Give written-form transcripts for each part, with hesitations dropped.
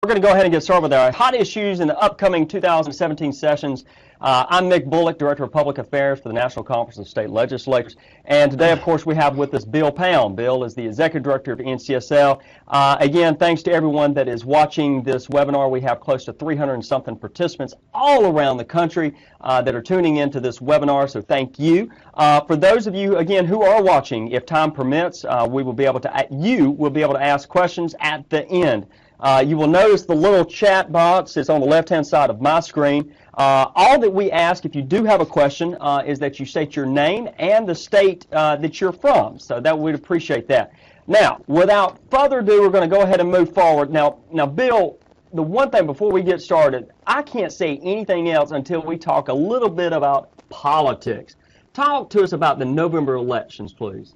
We're going to go ahead and get started with our hot issues in the upcoming 2017 sessions. I'm Mick Bullock, Director of Public Affairs for the National Conference of State Legislatures. And today, of course, we have with us Bill Pound. Bill is the Executive Director of NCSL. Again, thanks to everyone that is watching this webinar. We have close to 300 and something participants all around the country that are tuning into this webinar, so thank you. For those of you, again, who are watching, if time permits, you will be able to ask questions at the end. You will notice the little chat box is on the left-hand side of my screen. All that we ask, if you do have a question, is that you state your name and the state that you're from. So that we'd appreciate that. Now, without further ado, we're going to go ahead and move forward. Now, Bill, the one thing before we get started, I can't say anything else until we talk a little bit about politics. Talk to us about the November elections, please.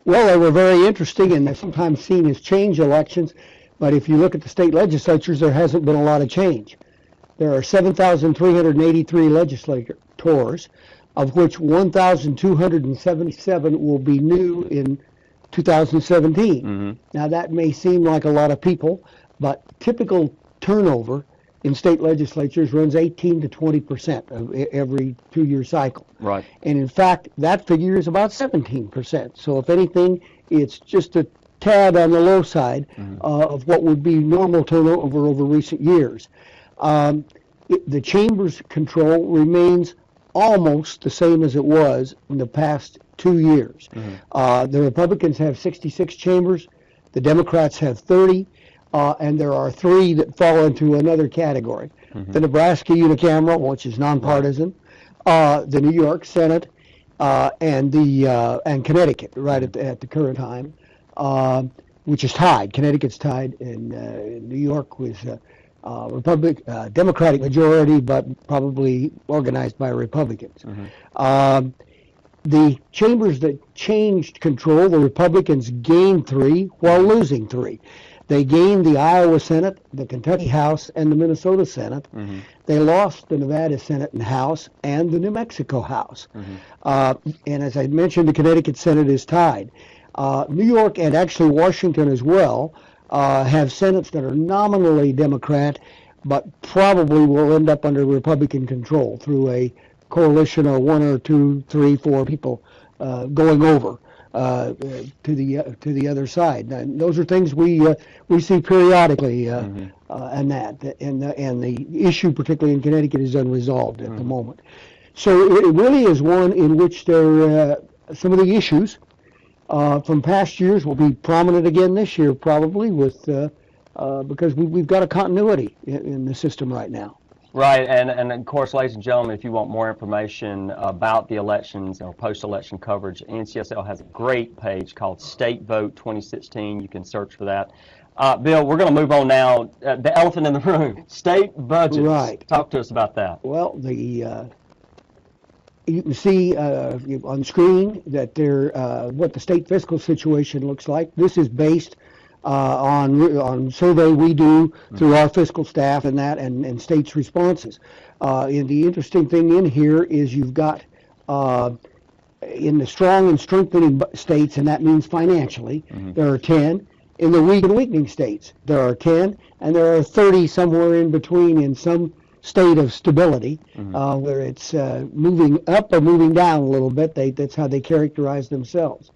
Well, they were very interesting, and they're sometimes seen as change elections. But if you look at the state legislatures, there hasn't been a lot of change. There are 7,383 legislators, of which 1,277 will be new in 2017. Mm-hmm. Now, that may seem like a lot of people, but typical turnover in state legislatures runs 18 to 20% of every two-year cycle. Right. And in fact, that figure is about 17%. So if anything, it's just a tad on the low side of what would be normal turnover over recent years. The chamber's control remains almost the same as it was in the past 2 years. Mm-hmm. The Republicans have 66 chambers, the Democrats have 30, and there are 3 that fall into another category. Mm-hmm. The Nebraska unicameral, which is nonpartisan, the New York Senate, and Connecticut right at the current time. Which is tied. Connecticut's tied, and New York was Democratic majority, but probably organized by Republicans. Mm-hmm. The chambers that changed control, the Republicans gained 3 while losing 3. They gained the Iowa Senate, the Kentucky House, and the Minnesota Senate. Mm-hmm. They lost the Nevada Senate and House and the New Mexico House. Mm-hmm. And as I mentioned, the Connecticut Senate is tied. New York and actually Washington as well have senates that are nominally Democrat, but probably will end up under Republican control through a coalition of 1 or 2, 3, 4 people going over to the other side. And those are things we see periodically, and the issue, particularly in Connecticut, is unresolved at the moment. So it really is one in which some of the issues from past years will be prominent again this year, probably, with because we've got a continuity in the system right now. Right, and of course, ladies and gentlemen, if you want more information about the elections or post-election coverage, NCSL has a great page called State Vote 2016. You can search for that. Bill, we're going to move on now. The elephant in the room, state budgets. Right. Talk to us about that. Well, you can see on screen that what the state fiscal situation looks like. This is based on survey we do through our fiscal staff and states' responses. And the interesting thing in here is you've got in the strong and strengthening states, and that means financially, there are 10. In the weak and weakening states, there are 10, and there are 30 somewhere in between in some state of stability, where it's moving up or moving down a little bit. That's how they characterize themselves.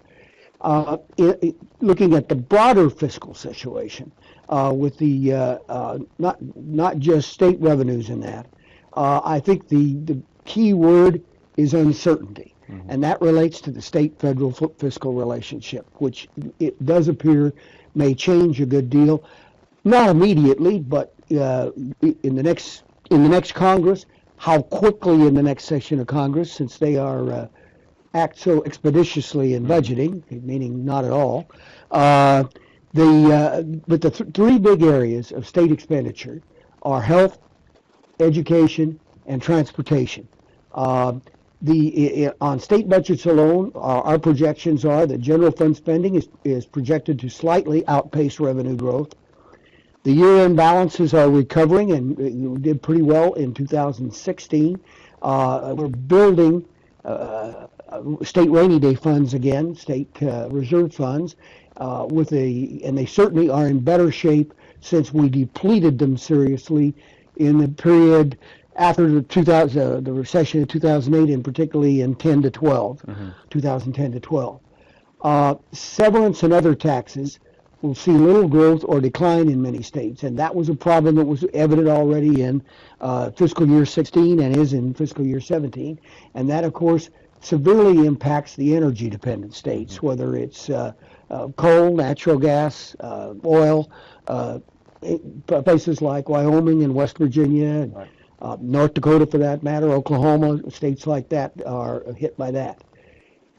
Looking at the broader fiscal situation, with the not just state revenues in that, I think the key word is uncertainty, and that relates to the state-federal fiscal relationship, which it does appear may change a good deal, not immediately, but in the next Congress. How quickly in the next session of Congress, since they are act so expeditiously in budgeting, meaning not at all. But the 3 big areas of state expenditure are health, education, and transportation. On state budgets alone, our projections are that general fund spending is projected to slightly outpace revenue growth. The year-end balances are recovering, and we did pretty well in 2016. We're building state rainy day funds again, state reserve funds, and they certainly are in better shape since we depleted them seriously in the period after the recession of 2008, and particularly in 10 to 12, 2010 to 12. Severance and other taxes will see little growth or decline in many states, and that was a problem that was evident already in fiscal year 16 and is in fiscal year 17, and that, of course, severely impacts the energy-dependent states, whether it's coal, natural gas, oil, places like Wyoming and West Virginia, and North Dakota for that matter, Oklahoma, states like that are hit by that.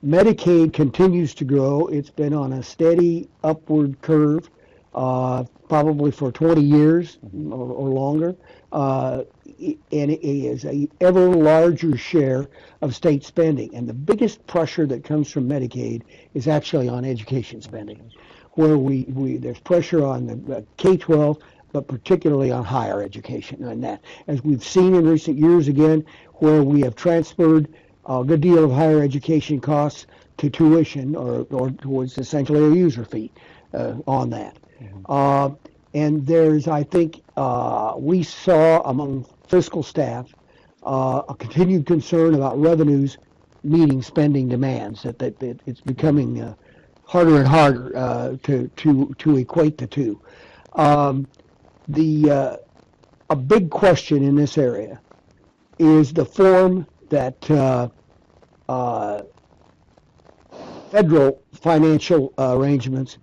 Medicaid continues to grow. It's been on a steady upward curve, probably for 20 years or longer, and it is a ever larger share of state spending. And the biggest pressure that comes from Medicaid is actually on education spending, where there's pressure on the K-12, but particularly on higher education. And that, as we've seen in recent years again, where we have transferred a good deal of higher education costs to tuition or towards essentially a user fee on that. And there's, I think, we saw among fiscal staff a continued concern about revenues meeting spending demands, that it's becoming harder and harder to equate the two. A big question in this area is the form that federal financial arrangements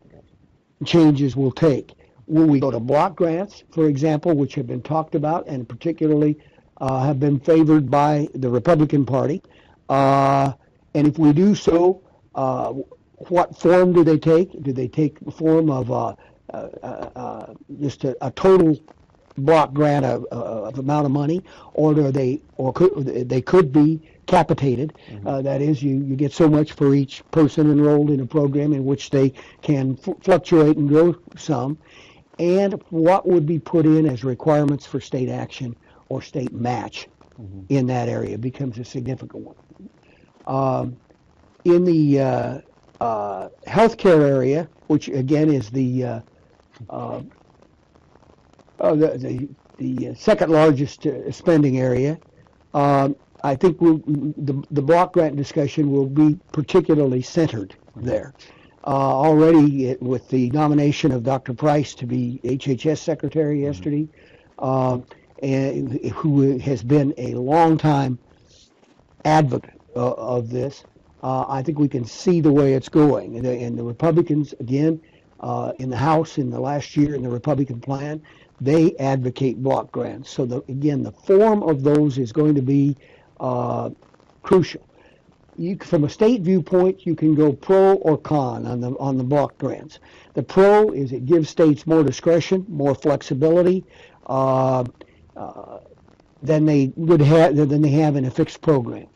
changes will take. Will we go to block grants, for example, which have been talked about and particularly have been favored by the Republican Party? And if we do so, what form do they take? Do they take the form of just a total block grant of amount of money, or could be capitated? That is, you get so much for each person enrolled in a program in which they can fluctuate and grow some. And what would be put in as requirements for state action or state match in that area becomes a significant one. In the healthcare area, which again is the second largest spending area, I think the block grant discussion will be particularly centered there. Already with the nomination of Dr. Price to be HHS Secretary yesterday, and who has been a long-time advocate of this, I think we can see the way it's going. And the Republicans, again, in the House in the last year in the Republican plan, they advocate block grants. So again, the form of those is going to be crucial. From a state viewpoint, you can go pro or con on the block grants. The pro is it gives states more discretion, more flexibility than they have in a fixed program.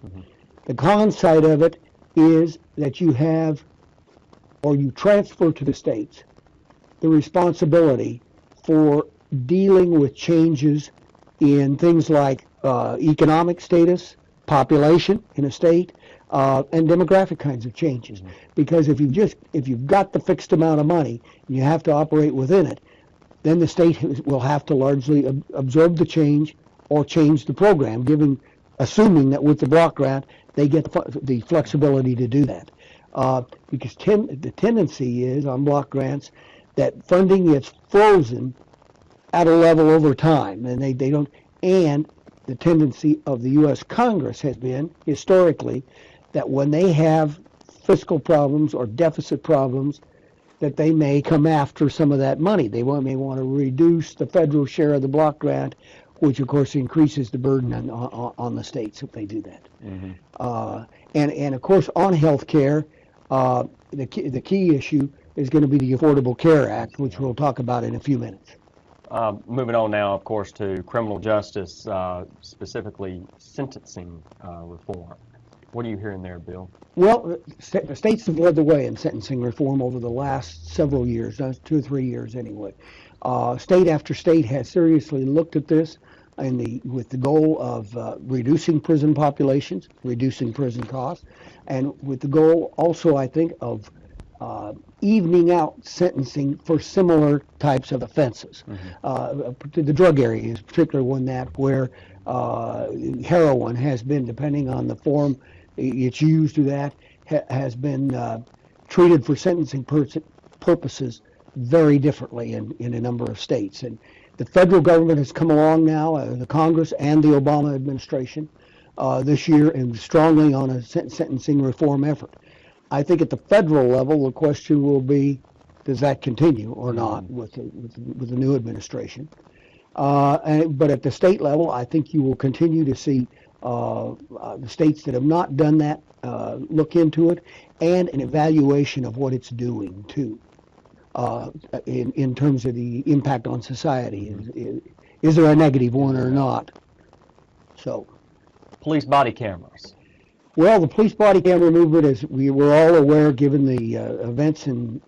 The con side of it is that you transfer to the states the responsibility for dealing with changes in things like economic status, population in a state, and demographic kinds of changes. Because if you've got the fixed amount of money and you have to operate within it, then the state will have to largely absorb the change or change the program, assuming that with the block grant they get the flexibility to do that. Because the tendency is on block grants that funding gets frozen at a level over time, and they don't. And the tendency of the U.S. Congress has been historically that when they have fiscal problems or deficit problems, that they may come after some of that money. They may want to reduce the federal share of the block grant, which of course increases the burden on the states if they do that. And of course on health care, the key issue is going to be the Affordable Care Act, which we'll talk about in a few minutes. Moving on now, of course, to criminal justice, specifically sentencing reform. What are you hearing there, Bill? Well, the states have led the way in sentencing reform over the last several years, 2 or 3 years anyway. State after state has seriously looked at this with the goal of reducing prison populations, reducing prison costs, and with the goal also, I think, of evening out sentencing for similar types of offenses. The drug area is particularly one where heroin has been, depending on the form it's used to that, has been treated for sentencing purposes very differently in a number of states. And the federal government has come along now, the Congress and the Obama administration this year, and strongly on a sentencing reform effort. I think at the federal level, the question will be, does that continue or not with the new administration? But at the state level, I think you will continue to see the states that have not done that look into it, and an evaluation of what it's doing too, in terms of the impact on society. Is there a negative one or not? So, police body cameras. Well, the police body camera movement, as we were all aware, given the events in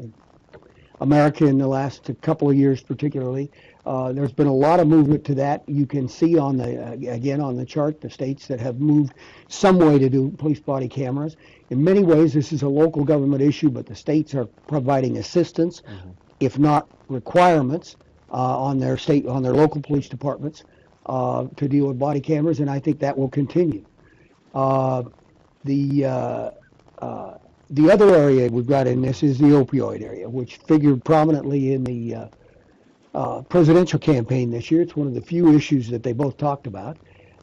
America in the last couple of years particularly, there's been a lot of movement to that. You can see on the chart, the states that have moved some way to do police body cameras. In many ways, this is a local government issue, but the states are providing assistance, if not requirements, on their local police departments to deal with body cameras, and I think that will continue. The other area we've got in this is the opioid area, which figured prominently in the presidential campaign this year. It's one of the few issues that they both talked about.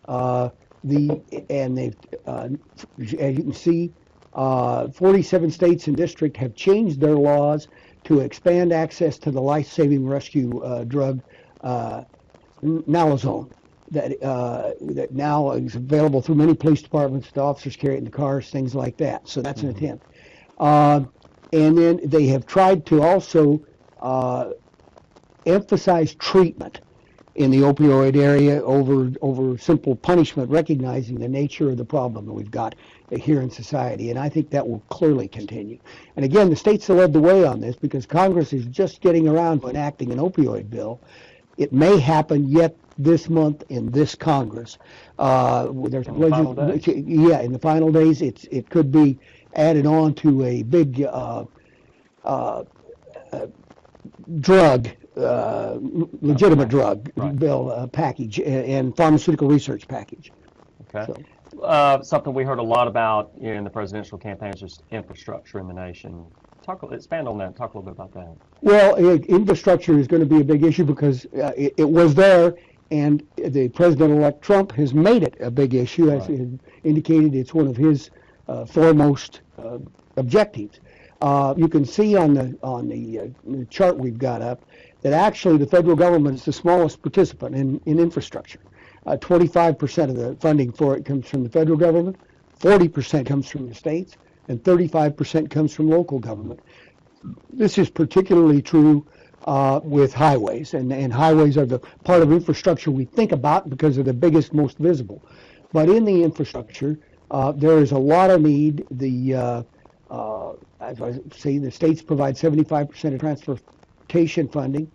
As you can see, 47 states and districts have changed their laws to expand access to the life-saving rescue drug naloxone. That now is available through many police departments. The officers carry it in the cars, things like that. So that's an attempt. And then they have tried to also emphasize treatment in the opioid area over simple punishment, recognizing the nature of the problem that we've got here in society. And I think that will clearly continue. And again, the states have led the way on this because Congress is just getting around to enacting an opioid bill. It may happen yet this month in this Congress. There's in the final days, it could be added on to a big drug, legitimate drug bill package and pharmaceutical research package. Okay. So. Something we heard a lot about in the presidential campaign is just infrastructure in the nation. Expand on that. Talk a little bit about that. Well, infrastructure is going to be a big issue because it was there, and the President-elect Trump has made it a big issue, as he indicated. It's one of his foremost objectives. You can see on the chart we've got up that actually the federal government is the smallest participant in infrastructure. 25% of the funding for it comes from the federal government, 40% comes from the states, and 35% comes from local government. This is particularly true with highways, and highways are the part of infrastructure we think about because they're the biggest, most visible. But in the infrastructure, there is a lot of need. As I say, the states provide 75% of transportation funding,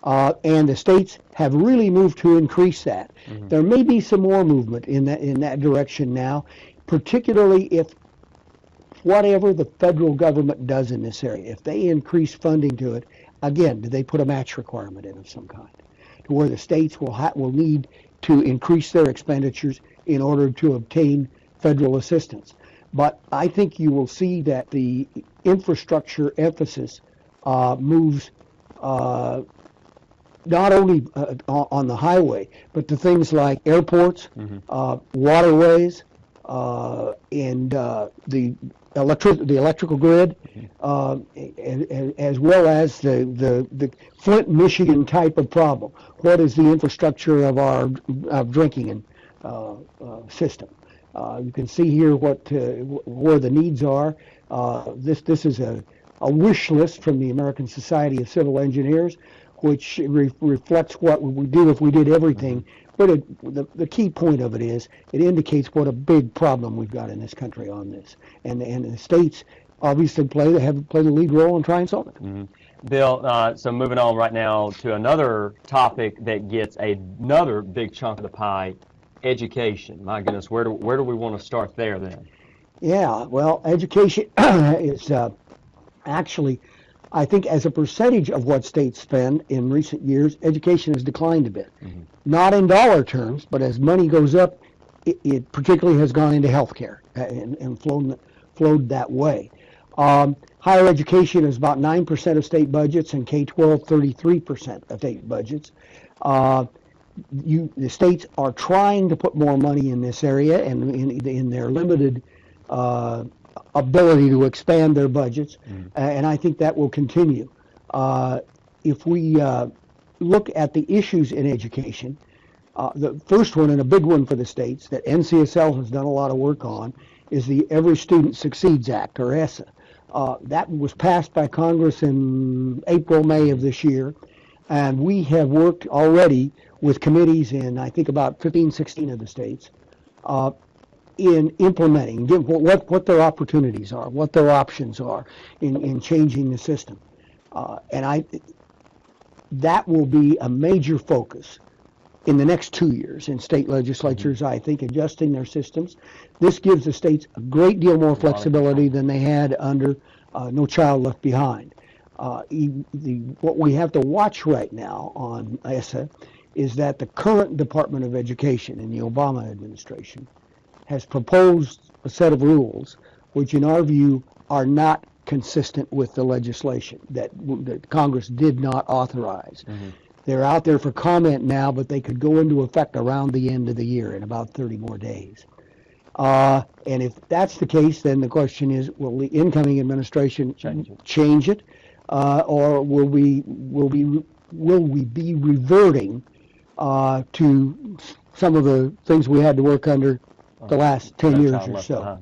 and the states have really moved to increase that. There may be some more movement in that direction now, particularly if whatever the federal government does in this area, if they increase funding to it, again, do they put a match requirement in of some kind, to where the states will need to increase their expenditures in order to obtain federal assistance. But I think you will see that the infrastructure emphasis moves not only on the highway, but to things like airports, waterways, and the electrical grid, as well as the Flint, Michigan type of problem. What is the infrastructure of our drinking system? You can see here where the needs are. This is a wish list from the American Society of Civil Engineers, which reflects what we would do if we did everything. But the key point of it is it indicates what a big problem we've got in this country on this, and the states obviously play the lead role in trying to solve it. Bill, so moving on right now to another topic that gets another big chunk of the pie, education. My goodness, where do we want to start there then? Yeah, well, education is Actually, I think as a percentage of what states spend in recent years, education has declined a bit. Not in dollar terms, but as money goes up, it particularly has gone into healthcare and flowed that way. Higher education is about 9% of state budgets, and K-12, 33% of state budgets. The states are trying to put more money in this area, and in their limited ability to expand their budgets, and I think that will continue. If we look at the issues in education, the first one, and a big one for the states that NCSL has done a lot of work on, is the Every Student Succeeds Act, or ESSA. That was passed by Congress in April, May of this year, and we have worked already with committees in, I think, about 15, 16 of the states in implementing, what their opportunities are, what their options are in changing the system. That will be a major focus in the next 2 years in state legislatures, I think, adjusting their systems. This gives the states a great deal more flexibility than they had under No Child Left Behind. What we have to watch right now on ESSA is that the current Department of Education in the Obama administration has proposed a set of rules which, in our view, are not consistent with the legislation that Congress did not authorize. They're out there for comment now, but they could go into effect around the end of the year in about 30 more days. And if that's the case, then the question is, will the incoming administration change it, or will we be reverting to some of the things we had to work under the last 10 years or so?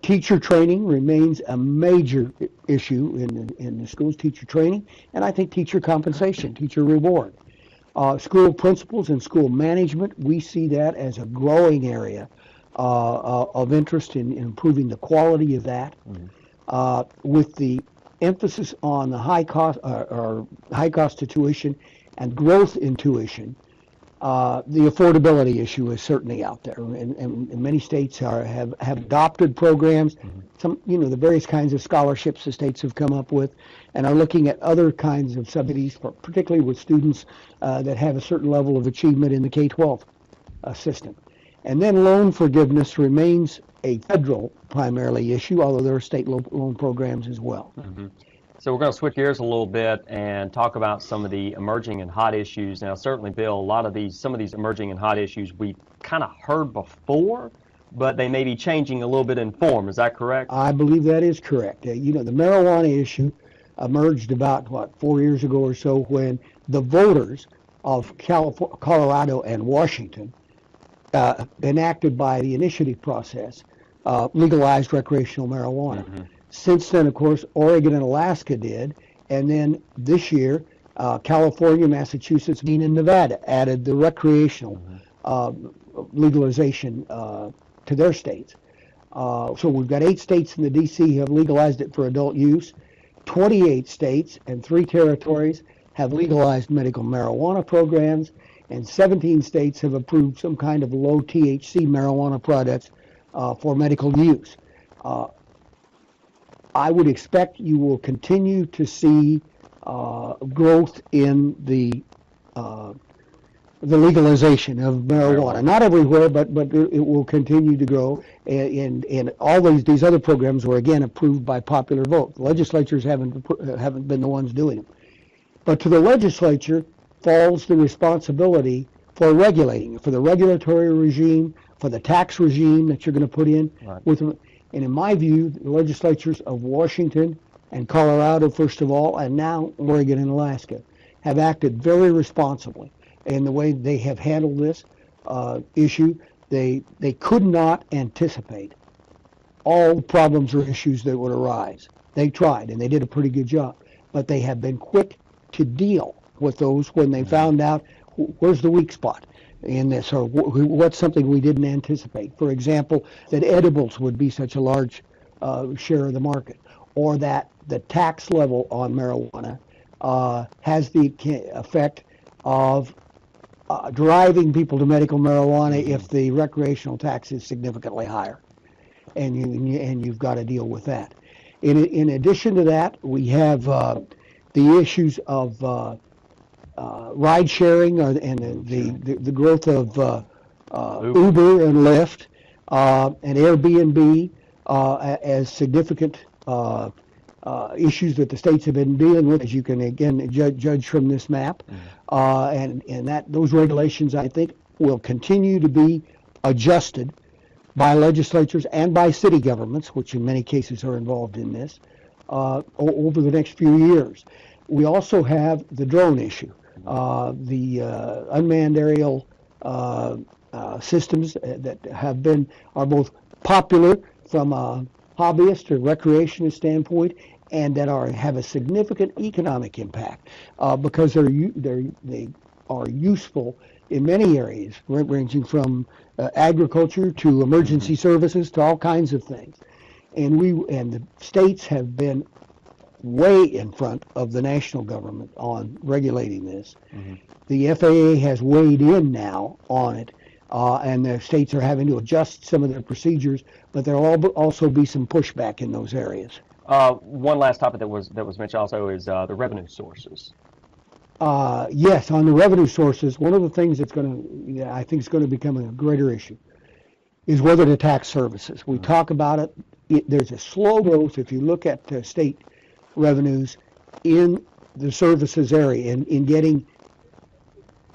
Teacher training remains a major issue in the schools, teacher training, and I think teacher compensation, teacher reward. School principals and school management, we see that as a growing area of interest in improving the quality of that. With the emphasis on the high cost of tuition and growth in tuition, the affordability issue is certainly out there, and many states have adopted programs. Some, the various kinds of scholarships the states have come up with, and are looking at other kinds of subsidies, particularly with students that have a certain level of achievement in the K-12 system. And then loan forgiveness remains a federal primarily issue, although there are state loan programs as well. So we're going to switch gears a little bit and talk about some of the emerging and hot issues. Now, certainly, Bill, some of these emerging and hot issues we kind of heard before, but they may be changing a little bit in form. Is that correct? I believe that is correct. The marijuana issue emerged about, 4 years ago or so, when the voters of Colorado and Washington, enacted by the initiative process, legalized recreational marijuana. Since then, of course, Oregon and Alaska did, and then this year, California, Massachusetts, Maine, and Nevada added the recreational legalization to their states. So we've got 8 states in the D.C. who have legalized it for adult use. 28 states and 3 territories have legalized medical marijuana programs, and 17 states have approved some kind of low THC marijuana products for medical use. I would expect you will continue to see growth in the legalization of marijuana. Not everywhere, but it will continue to grow. And all these other programs were again approved by popular vote. The legislatures haven't been the ones doing them. But to the legislature falls the responsibility for regulating, for the regulatory regime, for the tax regime that you're going to put in with them. And in my view, the legislatures of Washington and Colorado, first of all, and now Oregon and Alaska, have acted very responsibly in the way they have handled this issue. They could not anticipate all the problems or issues that would arise. They tried, and they did a pretty good job. But they have been quick to deal with those when they found out where's the weak spot in this, or what's something we didn't anticipate. For example, that edibles would be such a large share of the market, or that the tax level on marijuana has the effect of driving people to medical marijuana if the recreational tax is significantly higher, and you've got to deal with that. In addition to that, we have the issues of ride sharing and the growth of Uber and Lyft and Airbnb as significant issues that the states have been dealing with, as you can again judge from this map. And that those regulations, I think, will continue to be adjusted by legislatures and by city governments, which in many cases are involved in this, over the next few years. We also have the drone issue, the unmanned aerial systems that are both popular from a hobbyist or recreationist standpoint, and that have a significant economic impact because they are useful in many areas, ranging from agriculture to emergency services to all kinds of things. And the states have been way in front of the national government on regulating this. The FAA has weighed in now on it, and the states are having to adjust some of their procedures, but there will also be some pushback in those areas. One last topic that was mentioned also is the revenue sources. Yes, on the revenue sources, one of the things I think is going to become a greater issue is whether to tax services. We talk about it. There's a slow growth if you look at state revenues in the services area, in getting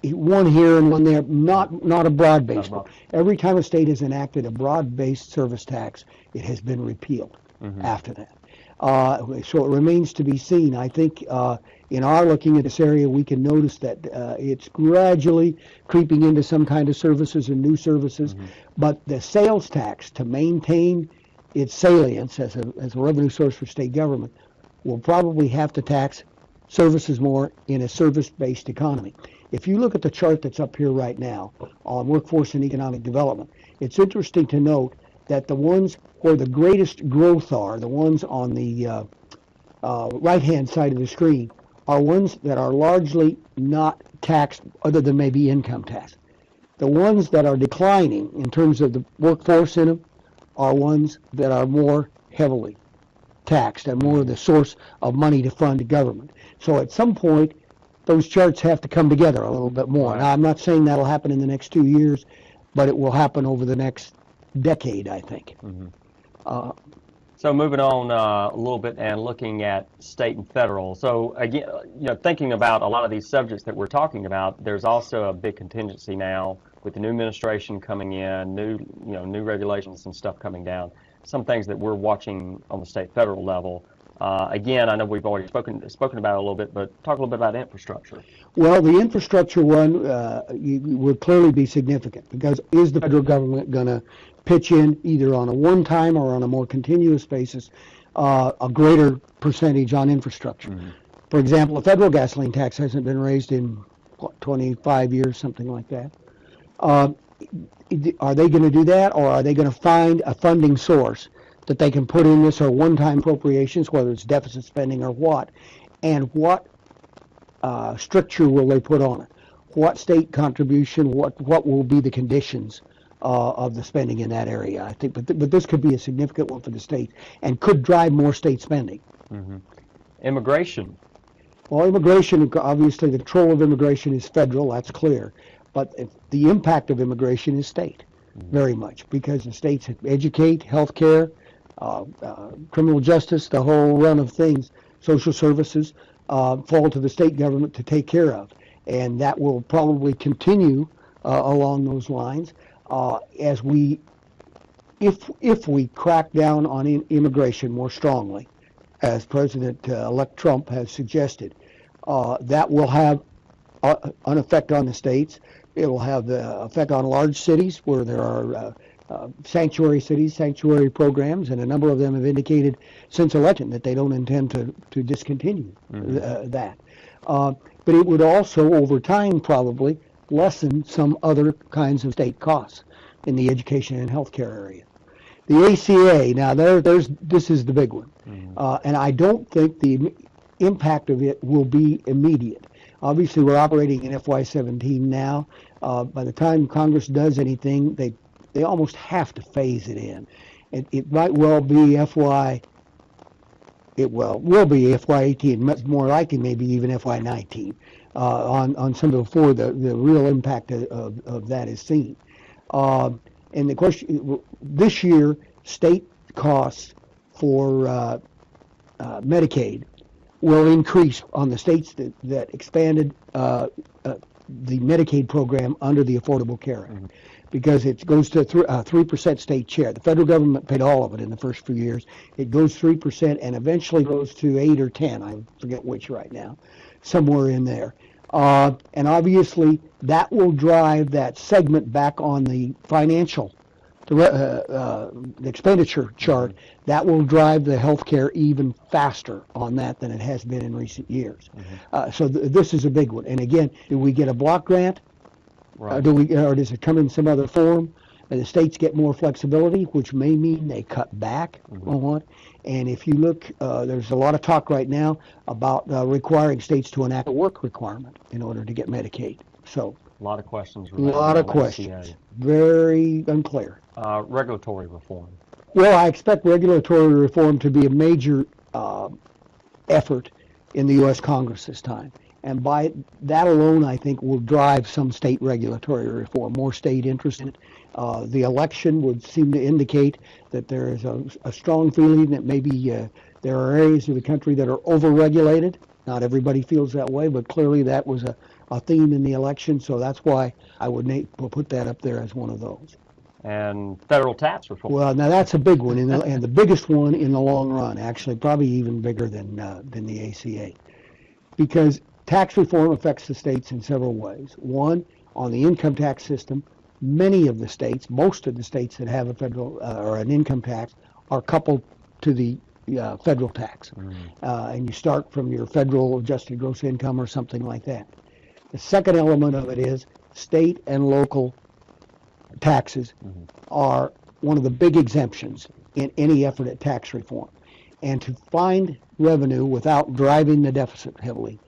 one here and one there, not a broad-based one. Every time a state has enacted a broad-based service tax, it has been repealed after that. So it remains to be seen. I think in our looking at this area, we can notice that it's gradually creeping into some kind of services and new services, but the sales tax, to maintain its salience as a revenue source for state government, will probably have to tax services more in a service-based economy. If you look at the chart that's up here right now on workforce and economic development, it's interesting to note that the ones where the greatest growth are, the ones on the right-hand side of the screen, are ones that are largely not taxed other than maybe income tax. The ones that are declining in terms of the workforce in them are ones that are more heavily taxed and more the source of money to fund government. So at some point, those charts have to come together a little bit more. Now, I'm not saying that'll happen in the next 2 years, but it will happen over the next decade, I think. So moving on a little bit and looking at state and federal. So again, thinking about a lot of these subjects that we're talking about, there's also a big contingency now with the new administration coming in, new regulations and stuff coming down. Some things that we're watching on the state federal level. Again, I know we've already spoken about it a little bit, but talk a little bit about infrastructure. Well, the infrastructure one would clearly be significant, because is the federal government going to pitch in either on a one-time or on a more continuous basis a greater percentage on infrastructure? For example, the federal gasoline tax hasn't been raised in 25 years, something like that. Are they going to do that, or are they going to find a funding source that they can put in this, or one-time appropriations, whether it's deficit spending or what, and what stricture will they put on it? What state contribution, what will be the conditions of the spending in that area? I think, but this could be a significant one for the state and could drive more state spending. Immigration. Well, immigration, obviously the control of immigration is federal, that's clear, but the impact of immigration is state, very much, because the states educate, healthcare, criminal justice, the whole run of things, social services, fall to the state government to take care of. And that will probably continue along those lines if we crack down on immigration more strongly, as President-elect Trump has suggested. That will have an effect on the states. It will have the effect on large cities where there are sanctuary cities, sanctuary programs, and a number of them have indicated since election that they don't intend to discontinue that. But it would also, over time, probably lessen some other kinds of state costs in the education and healthcare area. The ACA, now this is the big one, and I don't think the impact of it will be immediate. Obviously, we're operating in FY17 now. By the time Congress does anything, they almost have to phase it in. It might well be FY it will be FY18, more likely maybe even FY19 on some before the real impact of that is seen. And the question this year, state costs for Medicaid will increase on the states that expanded the Medicaid program under the Affordable Care Act, because it goes to 3% state share. The federal government paid all of it in the first few years. It goes 3% and eventually goes to 8 or 10. I forget which right now, somewhere in there. And obviously that will drive that segment back on the financial, the expenditure chart. That will drive the health care even faster on that than it has been in recent years. So this is a big one. And again, do we get a block grant? Right. Or does it come in some other form? And the states get more flexibility, which may mean they cut back on it. And if you look, there's a lot of talk right now about requiring states to enact a work requirement in order to get Medicaid. So a lot of questions. A lot of questions. Very unclear. Regulatory reform. Well, I expect regulatory reform to be a major effort in the U.S. Congress this time. And by that alone, I think will drive some state regulatory reform, more state interest in it. The election would seem to indicate that there is a strong feeling that maybe there are areas of the country that are overregulated. Not everybody feels that way, but clearly that was a theme in the election, so that's why I would put that up there as one of those. And federal tax reform. Well, now that's a big one, and the biggest one in the long run, actually, probably even bigger than the ACA, because tax reform affects the states in several ways. One, on the income tax system, many of the states, most of the states that have a federal or an income tax are coupled to the federal tax. And you start from your federal adjusted gross income or something like that. The second element of it is state and local taxes are one of the big exemptions in any effort at tax reform. And to find revenue without driving the deficit heavily,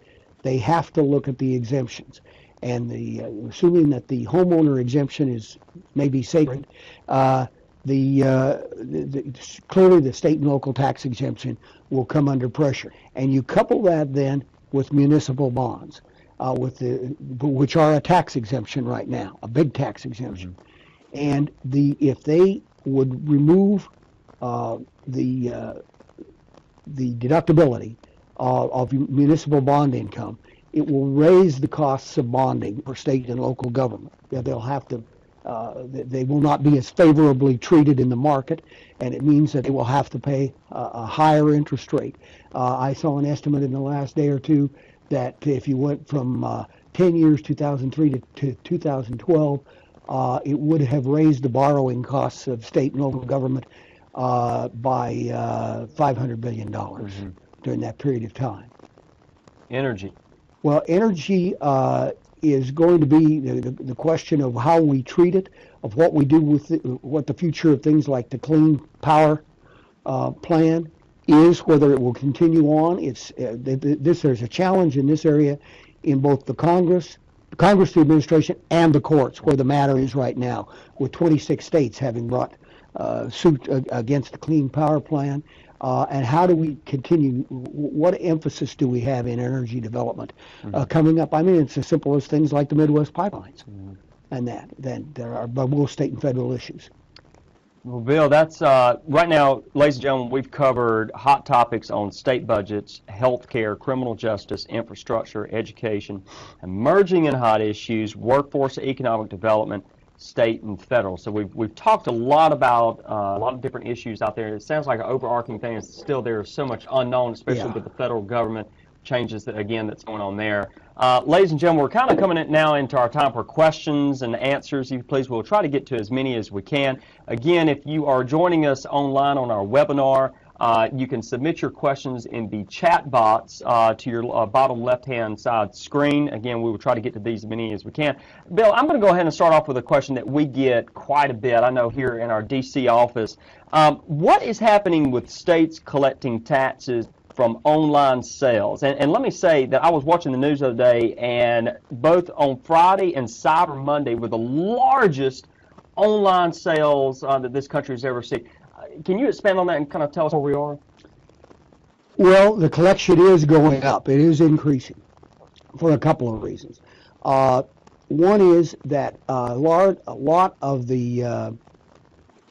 they have to look at the exemptions. And assuming that the homeowner exemption is maybe sacred, clearly the state and local tax exemption will come under pressure. And you couple that then with municipal bonds, which are a tax exemption right now, a big tax exemption. And if they would remove the deductibility of municipal bond income, it will raise the costs of bonding for state and local government. They'll have to, they will not be as favorably treated in the market, and it means that they will have to pay a higher interest rate. I saw an estimate in the last day or two that if you went from 10 years, 2003 to 2012, it would have raised the borrowing costs of state and local government by $500 billion during that period of time. Energy. Well, energy is going to be the question of how we treat it, of what we do with what the future of things like the clean power plan is, whether it will continue on. There's a challenge in this area in both the Congress, the administration, and the courts, where the matter is right now, with 26 states having brought suit against the clean power plan. And how do we continue? What emphasis do we have in energy development coming up? I mean, it's as simple as things like the Midwest pipelines, and that there are both state and federal issues. Well, Bill, that's right now, ladies and gentlemen, we've covered hot topics on state budgets, health care, criminal justice, infrastructure, education, emerging and hot issues, workforce, economic development, state and federal. So we've talked a lot about a lot of different issues out there. It sounds like an overarching thing is still there's so much unknown, especially with the federal government changes that that's going on there. Ladies and gentlemen, we're kind of coming in now into our time for questions and answers. If you please, we'll try to get to as many as we can. Again, if you are joining us online on our webinar, you can submit your questions in the chat box to your bottom left-hand side screen. Again, we will try to get to these as many as we can. Bill, I'm going to go ahead and start off with a question that we get quite a bit, I know, here in our D.C. office. What is happening with states collecting taxes from online sales? And let me say that I was watching the news the other day, and both on Friday and Cyber Monday were the largest online sales that this country has ever seen. Can you expand on that and kind of tell us where we are? Well, the collection is going up. It is increasing for a couple of reasons. One is that a lot of the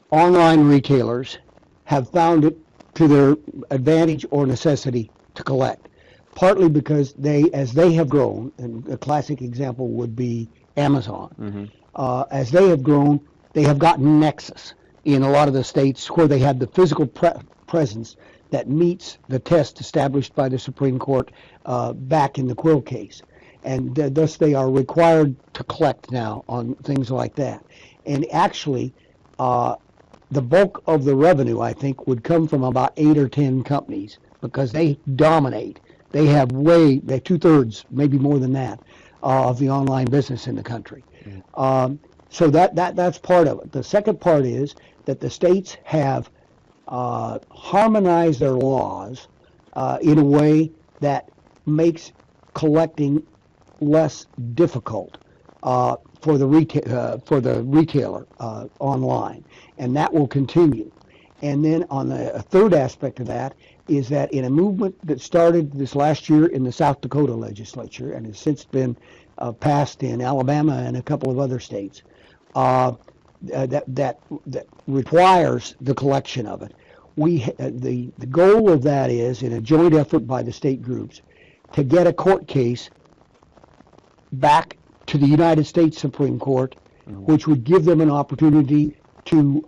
online retailers have found it to their advantage or necessity to collect, partly because as they have grown, and a classic example would be Amazon. As they have grown, they have gotten nexus in a lot of the states where they have the physical presence that meets the test established by the Supreme Court back in the Quill case. And thus they are required to collect now on things like that. And actually, the bulk of the revenue, I think, would come from about 8 or 10 companies because they dominate. They have they're 2/3, maybe more than that, of the online business in the country. So that's part of it. The second part is that the states have harmonized their laws in a way that makes collecting less difficult for the retailer online, and that will continue. And then on the third aspect of that is that in a movement that started this last year in the South Dakota legislature and has since been passed in Alabama and a couple of other states, that requires the collection of it. The goal of that is, in a joint effort by the state groups, to get a court case back to the United States Supreme Court, which would give them an opportunity to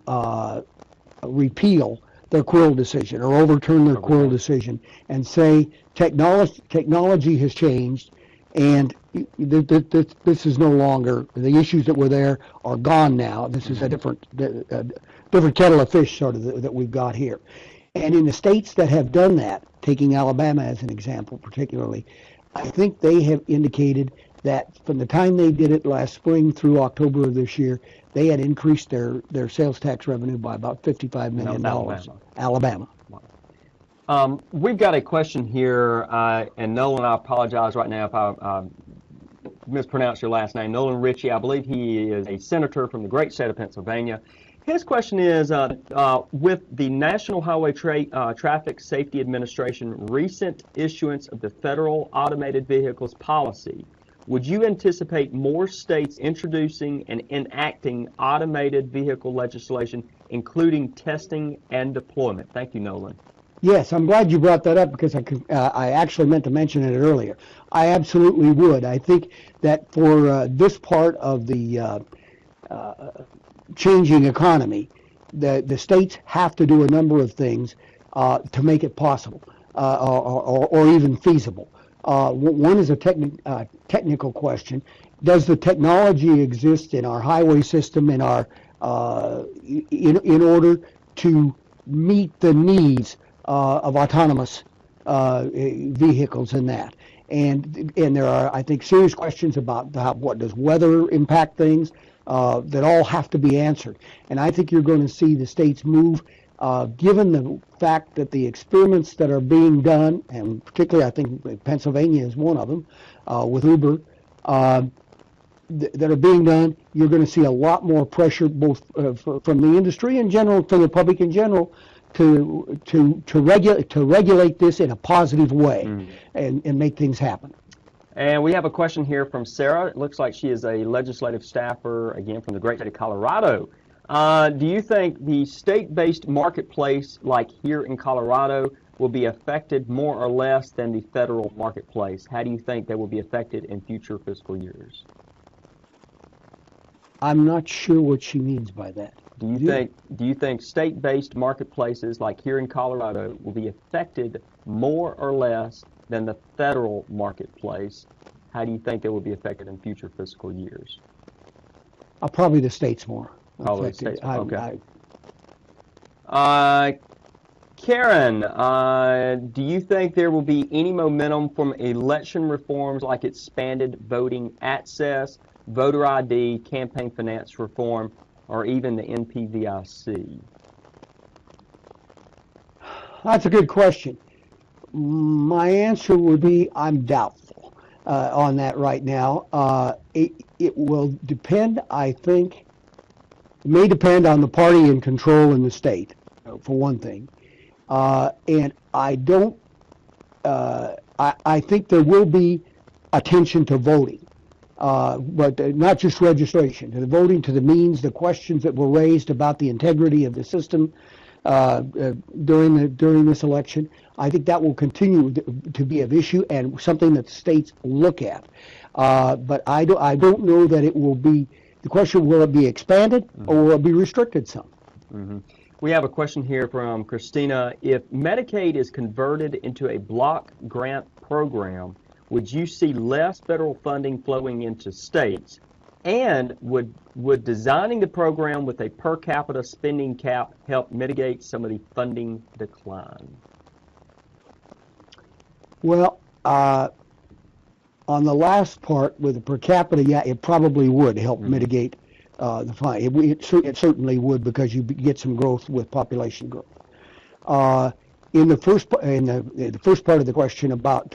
repeal their Quill decision or overturn their Quill decision and say technology has changed and this is no longer, the issues that were there are gone now. This is a different kettle of fish sort of that we've got here. And in the states that have done that, taking Alabama as an example particularly, I think they have indicated that from the time they did it last spring through October of this year, they had increased their sales tax revenue by about $55 million. Alabama. We've got a question here, and Nolan, I apologize right now if I mispronounce your last name. Nolan Ritchie, I believe he is a senator from the great state of Pennsylvania. His question is, with the National Highway Traffic Safety Administration recent issuance of the Federal Automated Vehicles Policy, would you anticipate more states introducing and enacting automated vehicle legislation, including testing and deployment? Thank you, Nolan. Yes, I'm glad you brought that up because I actually meant to mention it earlier. I absolutely would. I think that for this part of the changing economy, the states have to do a number of things to make it possible or even feasible. One is a technical question. Does the technology exist in our highway system in order to meet the needs of autonomous vehicles in that? And there are, I think, serious questions about what does weather impact things that all have to be answered. And I think you're going to see the states move, given the fact that the experiments that are being done, and particularly I think Pennsylvania is one of them, with Uber, that are being done, you're going to see a lot more pressure both from the industry in general, from the public in general, to regulate this in a positive way and make things happen. And we have a question here from Sarah. It looks like she is a legislative staffer, again, from the great state of Colorado. Do you think the state-based marketplace, like here in Colorado, will be affected more or less than the federal marketplace? How do you think they will be affected in future fiscal years? I'm not sure what she means by that. Do you think state-based marketplaces like here in Colorado will be affected more or less than the federal marketplace? How do you think they will be affected in future fiscal years? Probably the states more. Probably the states more. Okay. Karen, do you think there will be any momentum from election reforms like expanded voting access, voter ID, campaign finance reform, or even the NPVIC? That's a good question. My answer would be I'm doubtful on that right now. It will depend, I think, it may depend on the party in control in the state, for one thing. And I don't I think there will be attention to voting, but not just registration, to the voting, to the means, the questions that were raised about the integrity of the system during this election. I think that will continue to be of issue and something that states look at. But I don't know that it will be. The question, will it be expanded or will it be restricted some? Mm-hmm. We have a question here from Christina. If Medicaid is converted into a block grant program, would you see less federal funding flowing into states? And would designing the program with a per capita spending cap help mitigate some of the funding decline? Well, on the last part with the per capita, yeah, it probably would help mitigate the fine. It certainly would, because you get some growth with population growth. In the first part of the question about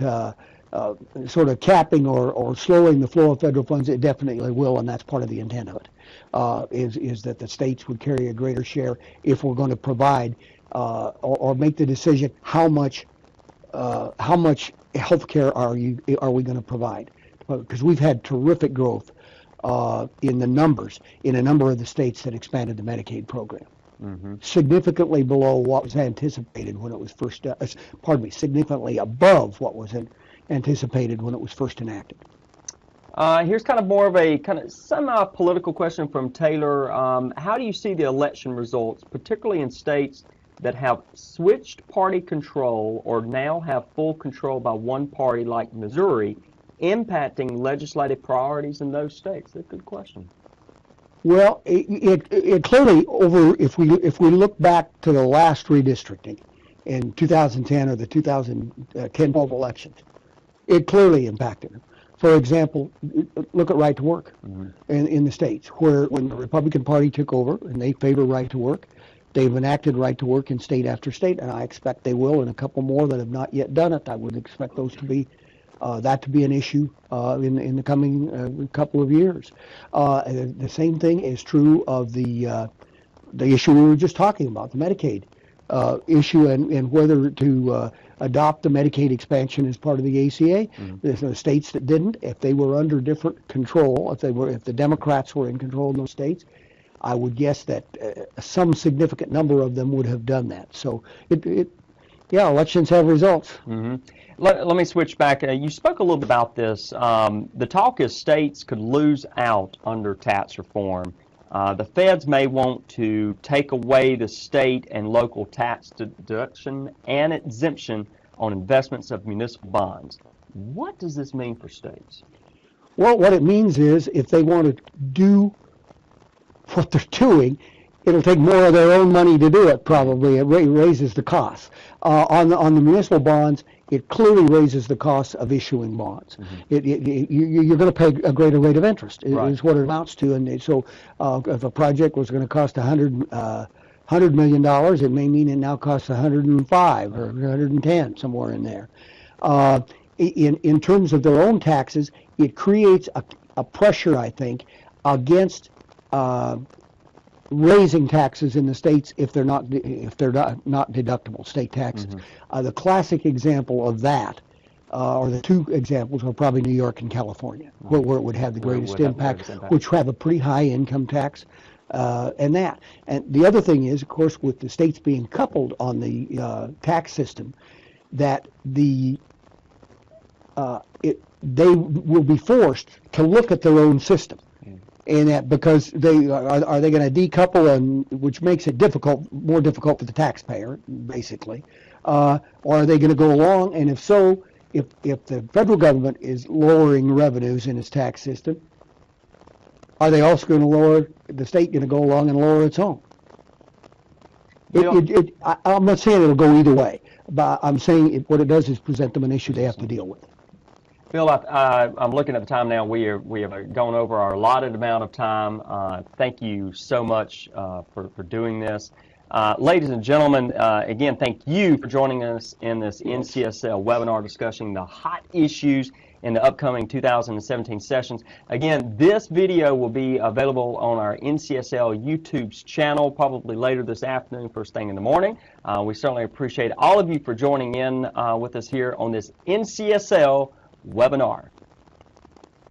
sort of capping or slowing the flow of federal funds, it definitely will, and that's part of the intent of it. Is that the states would carry a greater share if we're going to provide or make the decision how much health care are we going to provide? Because we've had terrific growth in the numbers in a number of the states that expanded the Medicaid program. Mm-hmm. Significantly below what was anticipated when it was first, significantly above what was anticipated when it was first enacted. Here's kind of more of a kind of semi-political question from Taylor. How do you see the election results, particularly in states that have switched party control or now have full control by one party like Missouri, impacting legislative priorities in those states? That's a good question. Well, it clearly, if we look back to the last redistricting in 2010 or the 2010-12 elections, it clearly impacted them. For example, look at right to work in the states, where when the Republican Party took over and they favor right to work, they've enacted right to work in state after state, and I expect they will in a couple more that have not yet done it. I would expect those to be that to be an issue in the coming couple of years. The same thing is true of the issue we were just talking about, the Medicaid issue, and whether to adopt the Medicaid expansion as part of the ACA. The states that didn't, if they were under different control, if the Democrats were in control in those states, I would guess that some significant number of them would have done that. So elections have results. Mm-hmm. Let me switch back. You spoke a little bit about this. The talk is states could lose out under tax reform. The feds may want to take away the state and local tax deduction and exemption on investments of municipal bonds. What does this mean for states? Well, what it means is if they want to do what they're doing, it'll take more of their own money to do it, probably. It raises the cost. On the municipal bonds, it clearly raises the cost of issuing bonds. Mm-hmm. You're going to pay a greater rate of interest, is what it amounts to. And so if a project was going to cost $100 million, it may mean it now costs 105 or 110, somewhere in there. In terms of their own taxes, it creates a pressure, I think, against raising taxes in the states if they're not deductible state taxes. Mm-hmm. The classic example of that, or the two examples, are probably New York and California, where it would have the greatest impact, which have a pretty high income tax, and that. And the other thing is, of course, with the states being coupled on the tax system, that they will be forced to look at their own system. And that because are they going to decouple, and which makes it more difficult for the taxpayer, basically, or are they going to go along? And if so, if the federal government is lowering revenues in its tax system, are they also going to lower the state going to go along and lower its own? I'm not saying it'll go either way, but I'm saying what it does is present them an issue they have to deal with. Bill, I'm looking at the time now. We have gone over our allotted amount of time. Thank you so much for doing this. Ladies and gentlemen, again, thank you for joining us in this NCSL webinar discussing the hot issues in the upcoming 2017 sessions. Again, this video will be available on our NCSL YouTube's channel probably later this afternoon, first thing in the morning. We certainly appreciate all of you for joining in with us here on this NCSL webinar.